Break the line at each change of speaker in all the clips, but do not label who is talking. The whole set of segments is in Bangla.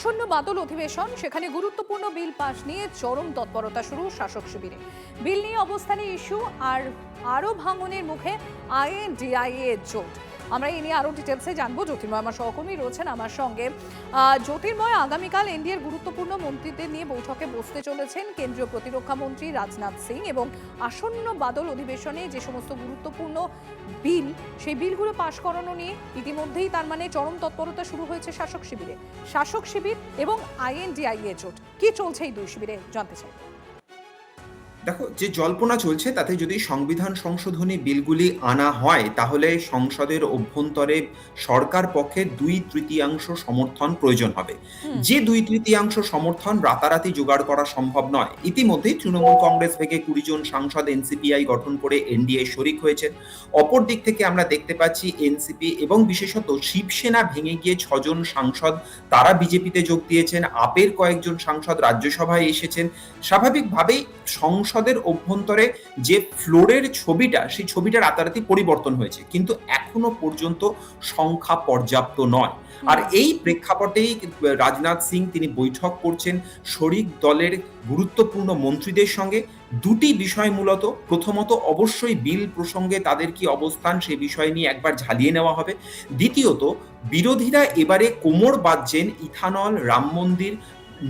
আসন্ন বাদল অধিবেশন, সেখানে গুরুত্বপূর্ণ বিল পাশ নিয়ে চরম তৎপরতা শুরু শাসক শিবিরে। বিল নিয়ে অবস্থানে ইস্যু আর আরো ভাঙনের মুখে আইএনডিআইএ জোট। আমরা এই নিয়ে আরো ডিটেলসে জানবো। জ্যোতির্ময় আমার সহকর্মী রয়েছেন আমার সঙ্গে। জ্যোতির্ময়, আগামীকাল এনডিএর গুরুত্বপূর্ণ মন্ত্রীদের নিয়ে বৈঠকে বসতে চলেছেন কেন্দ্রীয় প্রতিরক্ষা মন্ত্রী রাজনাথ সিং, এবং আসন্ন বাদল অধিবেশনে যে সমস্ত গুরুত্বপূর্ণ বিল, সেই বিলগুলো পাশ করানো নিয়ে ইতিমধ্যেই তার মানে চরম তৎপরতা শুরু হয়েছে শাসক শিবিরে। শাসক শিবির এবং আইএনডিআইএ জোট, কি চলছে এই দুই শিবিরে, জানতে চাই।
দেখো, যে জল্পনা চলছে তাতে যদি সংবিধান সংশোধনী বিলগুলি আনা হয় তাহলে সংসদের অভ্যন্তরে সরকার পক্ষে 2/3 সমর্থন প্রয়োজন হবে। যে 2/3 সমর্থন রাতারাতি জোগাড় করা সম্ভব নয়। ইতিমধ্যেই তৃণমূল কংগ্রেস থেকে 20 জন সাংসদ এনসিপিআই গঠন করে এনডিএ শরিক হয়েছেন। অপর দিক থেকে আমরা দেখতে পাচ্ছি এনসিপি এবং বিশেষত শিবসেনা ভেঙে গিয়ে 6 জন সাংসদ তারা বিজেপিতে যোগ দিয়েছেন। আপের কয়েকজন সাংসদ রাজ্যসভায় এসেছেন। স্বাভাবিকভাবেই সংসদের অভ্যন্তরে যে ফ্লোরের ছবিটা, সেই ছবিটা রাতারাতি পরিবর্তন হয়েছে, কিন্তু এখনো পর্যন্ত সংখ্যা পর্যাপ্ত নয়। আর এই প্রেক্ষাপটেই রাজনাথ সিং তিনি বৈঠক করছেন শরিক দলের গুরুত্বপূর্ণ মন্ত্রীদের সঙ্গে। দুটি বিষয় মূলত, প্রথমত অবশ্যই বিল প্রসঙ্গে তাদের কি অবস্থান সেই বিষয় নিয়ে একবার ঝালিয়ে নেওয়া হবে। দ্বিতীয়ত, বিরোধীরা এবারে কোমর বাঁধছেন ইথানল, রাম মন্দির,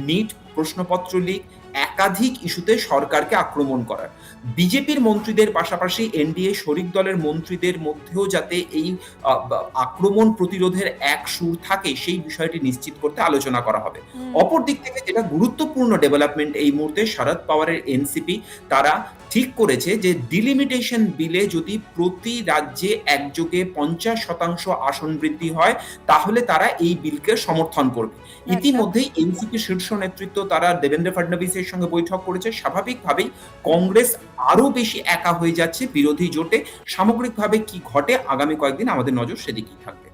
নিট প্রশ্নপত্র লিক, একাধিক ইস্যুতে সরকারকে আক্রমণ করার। বিজেপির মন্ত্রীদের পাশাপাশি এনডিএ শরিক দলের মন্ত্রীদের মধ্যেও যাতে এই আক্রমণ প্রতিরোধের এক সুর থাকে সেই বিষয়টি নিশ্চিত করতে আলোচনা করা হবে। অপর দিক থেকে যেটা গুরুত্বপূর্ণ ডেভেলপমেন্ট এই মুহূর্তে, শরদ পাওয়ারের এনসিপি তারা ঠিক করেছে যে ডিলিমিটেশন বিলে যদি প্রতি রাজ্যে একযোগে 50% আসন বৃদ্ধি হয় তাহলে তারা এই বিলকে সমর্থন করবে। ইতিমধ্যেই এনসিপি শীর্ষ নেতৃত্ব তারা দেবেন্দ্র ফডনবিসের সঙ্গে বৈঠক করেছে। স্বাভাবিকভাবেই কংগ্রেস আরো বেশি একা হয়ে যাচ্ছে বিরোধী জোটে। সামগ্রিকভাবে কি ঘটে আগামী কয়েকদিন আমাদের নজর সেদিকেই থাকবে।